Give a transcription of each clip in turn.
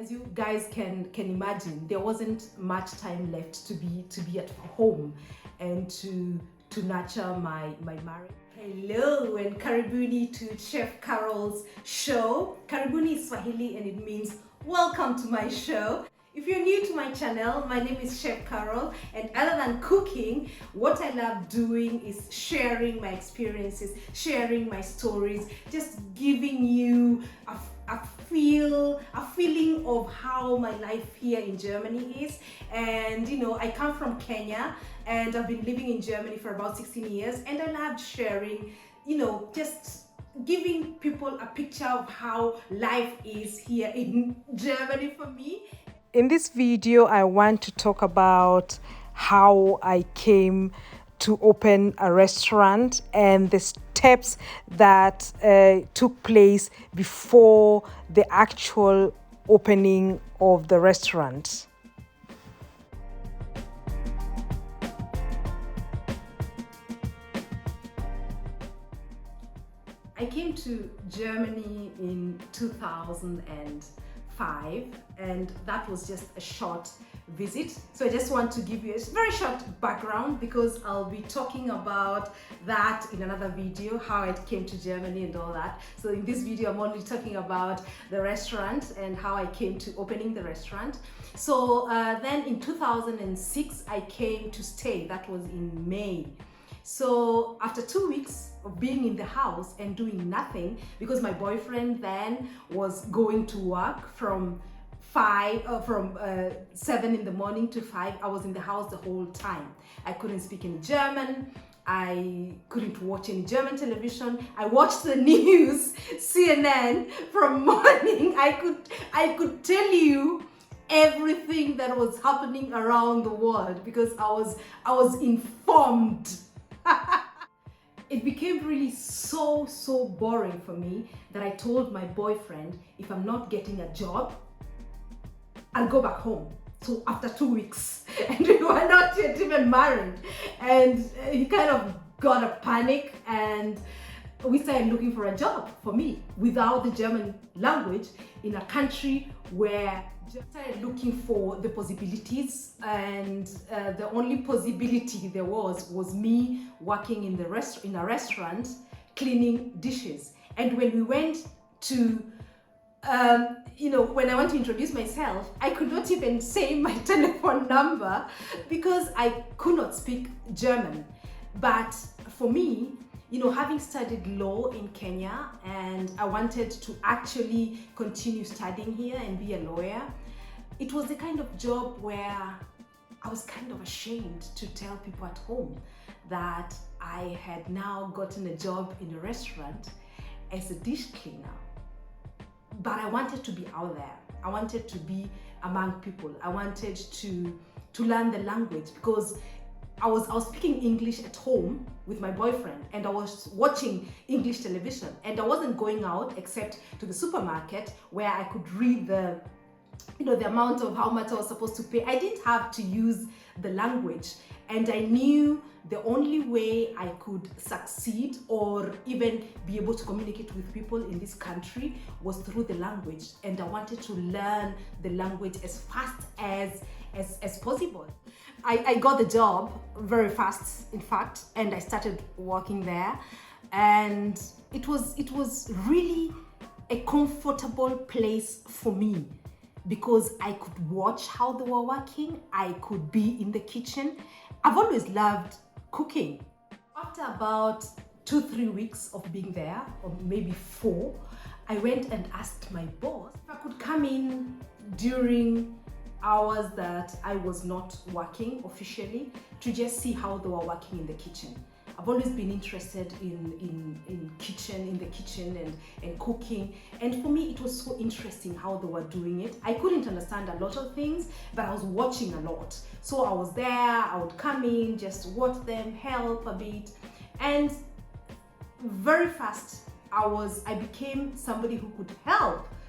As you guys can imagine, there wasn't much time left to be at home and to nurture my marriage. Hello and karibuni to Chef Carol's show. Karibuni is Swahili and it means welcome to my show. If you're new to my channel, my name is Chef Carol, and other than cooking, what I love doing is sharing my experiences, sharing my stories, just giving you a feeling of how my life here in Germany is. And you know, I come from Kenya and I've been living in Germany for about 16 years, and I love sharing, you know, just giving people a picture of how life is here in Germany for me. In this video, I want to talk about how I came to open a restaurant and the steps that took place before the actual opening of the restaurant. I came to Germany in 2005, and that was just a short visit. So I just want to give you a very short background, because I'll be talking about that in another video, how I came to Germany and all that. So in this video, I'm only talking about the restaurant and how I came to opening the restaurant. So then in 2006, I came to stay. That was in May. So after 2 weeks of being in the house and doing nothing, because my boyfriend then was going to work from 7 in the morning to 5, I was in the house the whole time. I couldn't speak any German. I couldn't watch any German television. I watched the news, CNN from morning. I could tell you everything that was happening around the world because I was informed. It became really so boring for me that I told my boyfriend, if I'm not getting a job, I'll go back home. So after 2 weeks, and we were not yet even married, and he kind of got a panic, and we started looking for a job for me without the German language in a country where I started looking for the possibilities, and the only possibility there was me working in a restaurant cleaning dishes. And when we went to when I want to introduce myself, I could not even say my telephone number because I could not speak German. But for me, you know, having studied law in Kenya, and I wanted to actually continue studying here and be a lawyer, it was the kind of job where I was kind of ashamed to tell people at home that I had now gotten a job in a restaurant as a dish cleaner. But I wanted to be out there. I wanted to be among people. I wanted to learn the language, because I was speaking English at home with my boyfriend, and I was watching English television, and I wasn't going out except to the supermarket where I could read the amount of how much I was supposed to pay. I didn't have to use the language, and I knew the only way I could succeed or even be able to communicate with people in this country was through the language, and I wanted to learn the language as fast as possible. I got the job very fast, in fact, and I started working there, and it was really a comfortable place for me because I could watch how they were working. I could be in the kitchen. I've always loved cooking. After about 2-3 weeks of being there, or maybe 4, I went and asked my boss if I could come in during hours that I was not working officially to just see how they were working in the kitchen. I've always been interested in the kitchen and cooking, and for me it was so interesting how they were doing it. I couldn't understand a lot of things, but I was watching a lot. So I was there, I would come in, just watch them, help a bit, and very fast I became somebody who could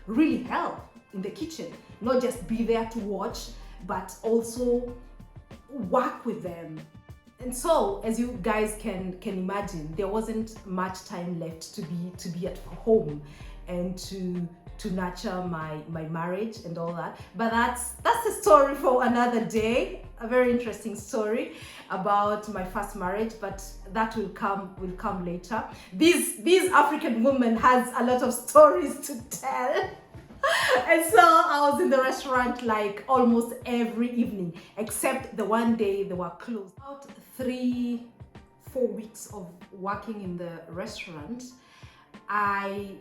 really help in the kitchen, not just be there to watch, but also work with them. And so, as you guys can imagine, there wasn't much time left to be at home and to to nurture my marriage and all that. But that's a story for another day. A very interesting story about my first marriage, but that will come later. These African woman has a lot of stories to tell. And so I was in the restaurant like almost every evening, except the one day they were closed. About 3-4 weeks of working in the restaurant, I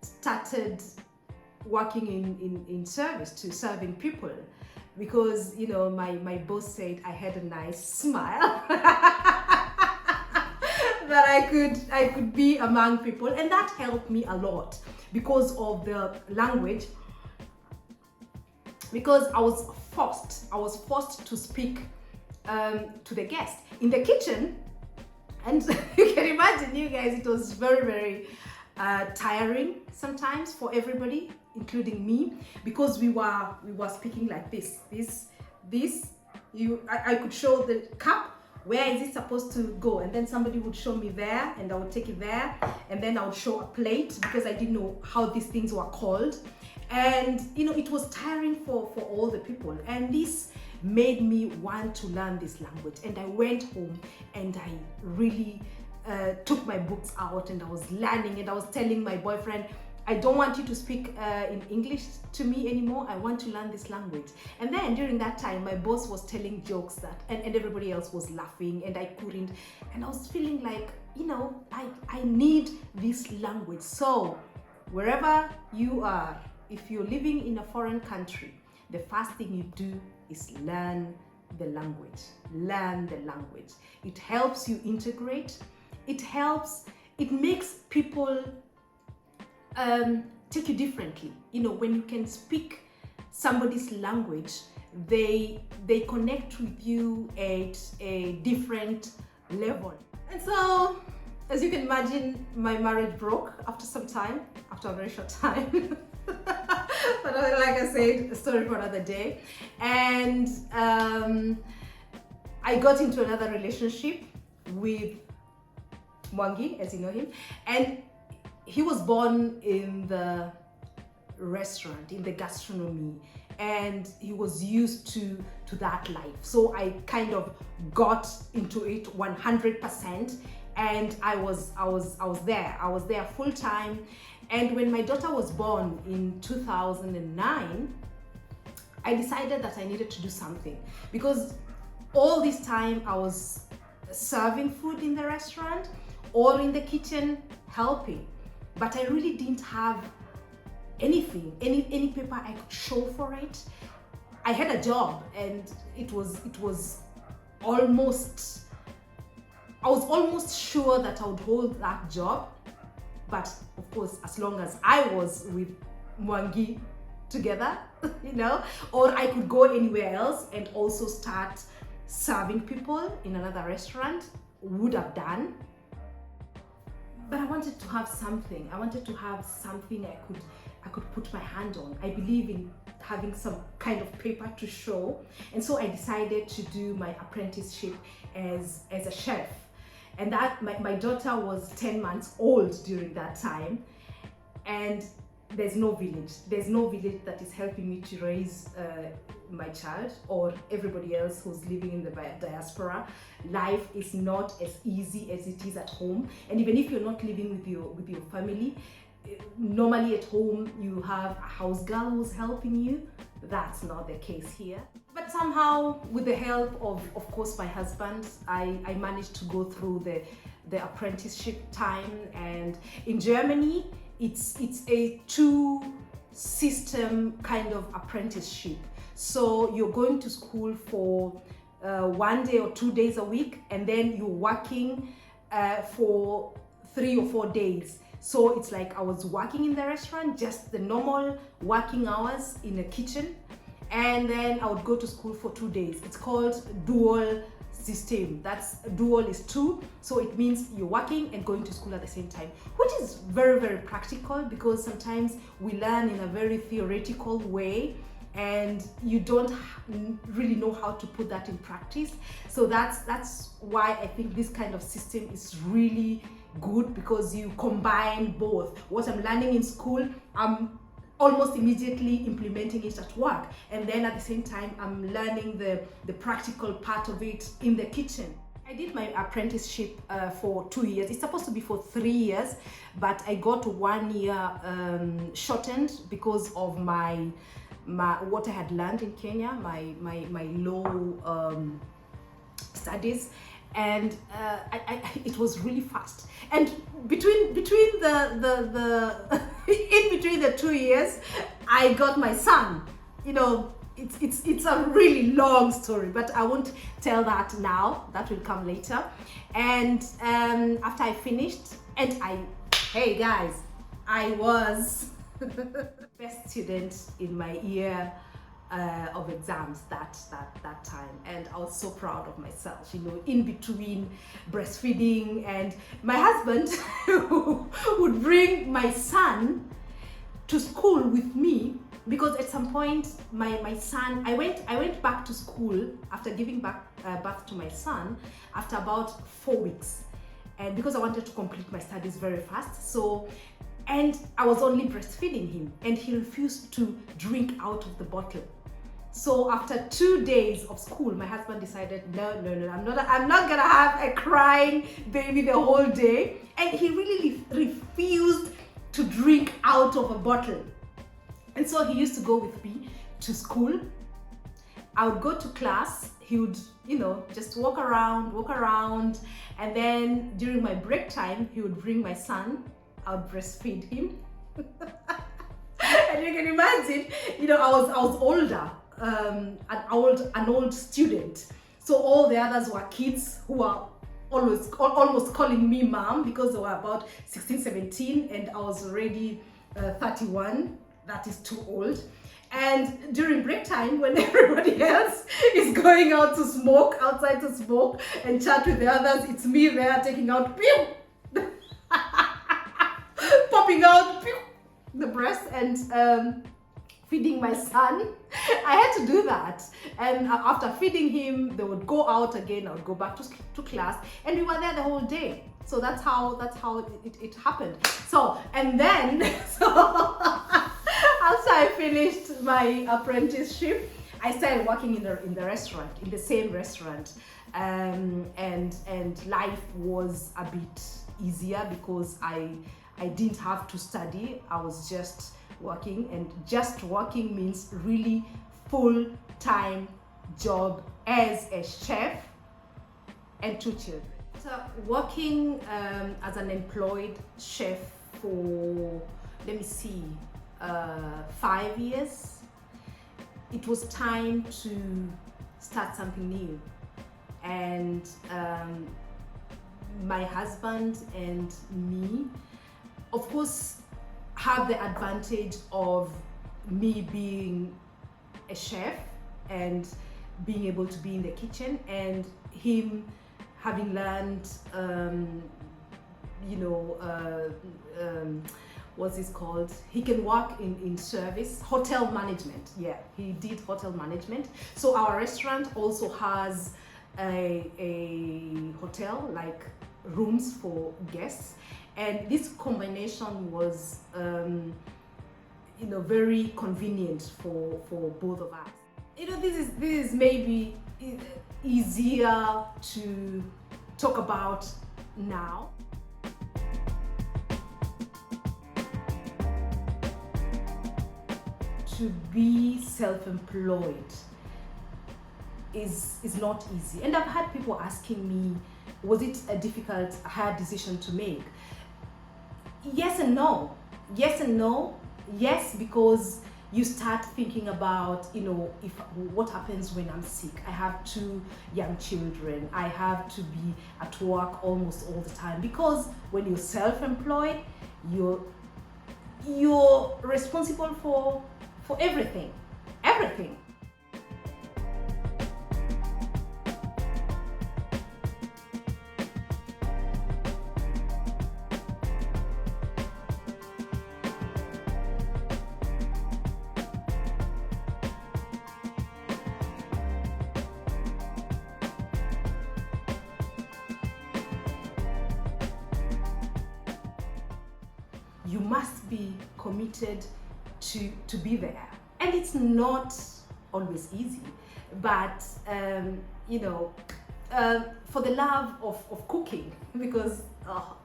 started working in service, to serving people, because you know my boss said I had a nice smile. That I could be among people, and that helped me a lot because of the language, because I was forced to speak to the guests in the kitchen. And you can imagine, you guys, it was very, very tiring sometimes for everybody, including me, because we were speaking like this. I could show the cup, where is it supposed to go, and then somebody would show me there, and I would take it there, and then I would show a plate, because I didn't know how these things were called. And you know, it was tiring for all the people, and this made me want to learn this language. And I went home and I really took my books out, and I was learning, and I was telling my boyfriend, I don't want you to speak in English to me anymore. I want to learn this language. And then during that time, my boss was telling jokes and everybody else was laughing, and I couldn't. And I was feeling like, you know, I need this language. So wherever you are, if you're living in a foreign country, the first thing you do is learn the language. Learn the language. It helps you integrate. It makes people take you differently. You know, when you can speak somebody's language, they connect with you at a different level. And so, as you can imagine, my marriage broke after some time, after a very short time. But like I said, a story for another day. And I got into another relationship with Mwangi, as you know him, and he was born in the restaurant, in the gastronomy, and he was used to that life. So I kind of got into it 100%, and I was there full time. And when my daughter was born in 2009, I decided that I needed to do something, because all this time I was serving food in the restaurant or in the kitchen helping, but I really didn't have anything, any paper I could show for it. I had a job, and it was almost, I was almost sure that I would hold that job. But of course, as long as I was with Mwangi together, you know, or I could go anywhere else and also start serving people in another restaurant, would have done. But I wanted to have something. I wanted to have something I could put my hand on. I believe in having some kind of paper to show. And so I decided to do my apprenticeship as a chef. And that my daughter was 10 months old during that time. And there's no village that is helping me to raise my child or everybody else who's living in the diaspora. Life is not as easy as it is at home. And even if you're not living with your family, normally at home you have a house girl who's helping you. That's not the case here. But somehow, with the help of course, my husband, I managed to go through the apprenticeship time. And in Germany, it's a two-system kind of apprenticeship. So you're going to school for 1 day or 2 days a week, and then you're working for 3 or 4 days. So it's like I was working in the restaurant, just the normal working hours in the kitchen, and then I would go to school for 2 days. It's called dual system. That's dual is 2, so it means you're working and going to school at the same time, which is very, very practical, because sometimes we learn in a very theoretical way and you don't really know how to put that in practice. So that's why I think this kind of system is really good, because you combine both. What I'm learning in school, I'm almost immediately implementing it at work. And then at the same time, I'm learning the practical part of it in the kitchen. I did my apprenticeship for 2 years. It's supposed to be for 3 years, but I got 1 year shortened because of my what I had learned in Kenya, my law studies, and it was really fast. And between the in between the 2 years, I got my son. You know, it's a really long story, but I won't tell that now. That will come later. And after I finished, and hey guys, I was best student in my year of exams that time, and I was so proud of myself, you know, in between breastfeeding. And my husband would bring my son to school with me, because at some point my son, I went back to school after giving birth to my son after about 4 weeks, and because I wanted to complete my studies very fast. So, and I was only breastfeeding him, and he refused to drink out of the bottle. So after 2 days of school, my husband decided, no, I'm not gonna have a crying baby the whole day. And he really refused to drink out of a bottle. And so he used to go with me to school. I would go to class. He would, you know, just walk around. And then during my break time, he would bring my son. I would breastfeed him. And you can imagine, you know, I was older, an old student. So all the others were kids who were almost calling me mom, because they were about 16, 17, and I was already 31. That is too old. And during break time, when everybody else is going out to smoke, outside to smoke and chat with the others, it's me there taking out pew, popping out pew, the breast, and feeding my son. I had to do that. And after feeding him, they would go out again. I would go back to class, and we were there the whole day. So that's how it happened. So, and then after I finished my apprenticeship, I started working in the restaurant, in the same restaurant, and life was a bit easier because I didn't have to study. I was just working, and just working means really full-time job as a chef and 2 children. So working as an employed chef for, let me see, 5 years, it was time to start something new. And my husband and me, of course, have the advantage of me being a chef and being able to be in the kitchen, and him having learned, what's this called? He can work in service, hotel management. Yeah, he did hotel management. So our restaurant also has a hotel, like rooms for guests. And this combination was, very convenient for both of us. This is maybe easier to talk about now. To be self-employed is not easy. And I've had people asking me, was it a difficult, hard decision to make? Yes and no. Yes and no. Yes, because you start thinking about, what happens when I'm sick? I have 2 young children. I have to be at work almost all the time, because when you're self-employed, you're responsible for everything. You must be committed to be there. And it's not always easy, but for the love of cooking, because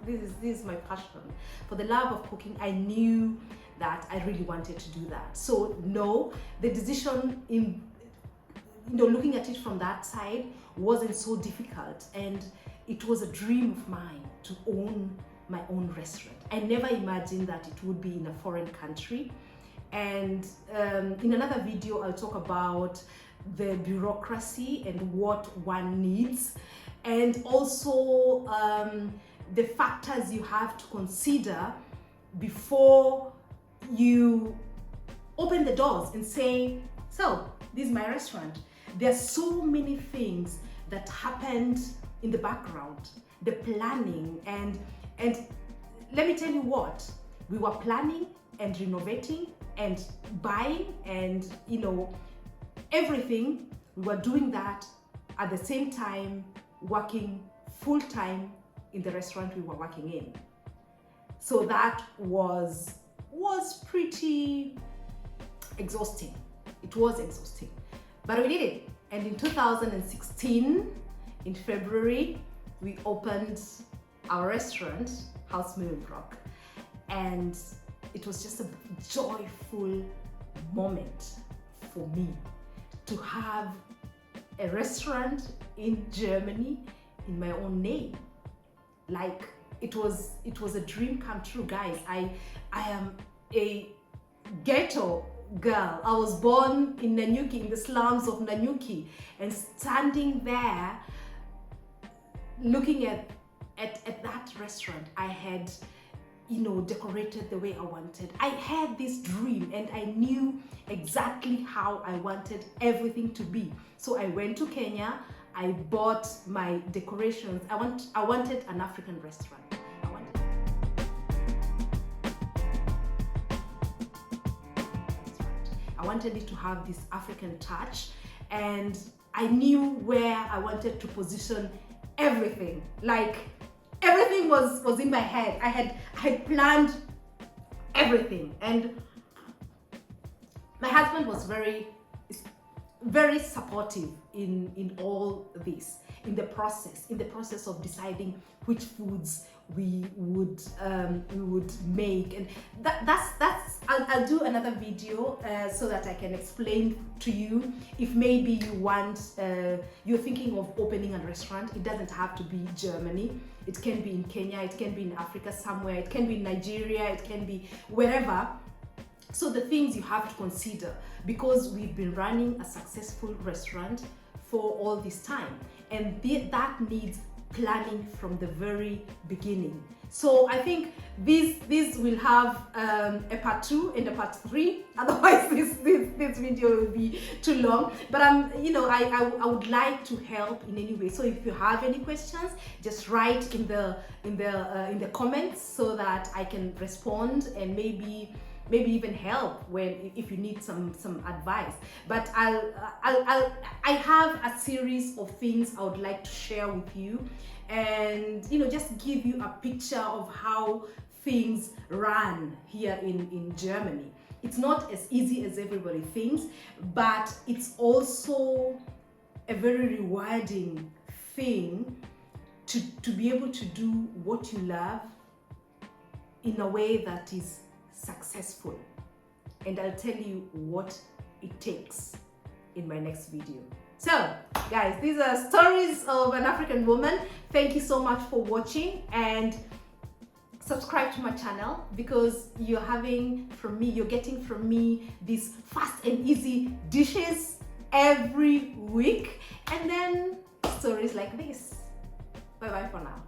this is my passion. For the love of cooking, I knew that I really wanted to do that. So no, the decision in looking at it from that side wasn't so difficult, and it was a dream of mine to own my own restaurant. I never imagined that it would be in a foreign country. And in another video, I'll talk about the bureaucracy and what one needs, and also the factors you have to consider before you open the doors and say, so this is my restaurant. There are so many things that happened in the background, the planning, and let me tell you what, we were planning and renovating and buying and everything. We were doing that at the same time, working full-time in the restaurant we were working in. So that was pretty exhausting. It was exhausting, but we did it. And in 2016, in February, we opened our restaurant, House Mühlenbrock, and it was just a joyful moment for me to have a restaurant in Germany in my own name. Like, it was a dream come true, guys. I am a ghetto girl. I was born in Nanyuki, in the slums of Nanyuki, and standing there looking at that restaurant, I had decorated the way I wanted. I had this dream and I knew exactly how I wanted everything to be. So I went to Kenya, I bought my decorations. I wanted an African restaurant. I wanted it to have this African touch, and I knew where I wanted to position everything. Like, everything was in my head. I had planned everything, and my husband was very supportive in all this, in the process of deciding which foods we would make. And that's I'll do another video so that I can explain to you if maybe you're thinking of opening a restaurant. It doesn't have to be Germany. It can be in Kenya, it can be in Africa somewhere, it can be in Nigeria, it can be wherever. So the things you have to consider, because we've been running a successful restaurant for all this time, and that needs planning from the very beginning. So I think this will have a part 2 and a part 3. Otherwise, this video will be too long. But I would like to help in any way. So if you have any questions, just write in the comments so that I can respond and maybe even help if you need some advice. But I have a series of things I would like to share with you, and just give you a picture of how things run here in Germany. It's not as easy as everybody thinks, but it's also a very rewarding thing to be able to do what you love in a way that is successful. And I'll tell you what it takes in my next video. So guys, these are stories of an African woman. Thank you so much for watching, and subscribe to my channel, because you're getting from me these fast and easy dishes every week, and then stories like this. Bye bye for now.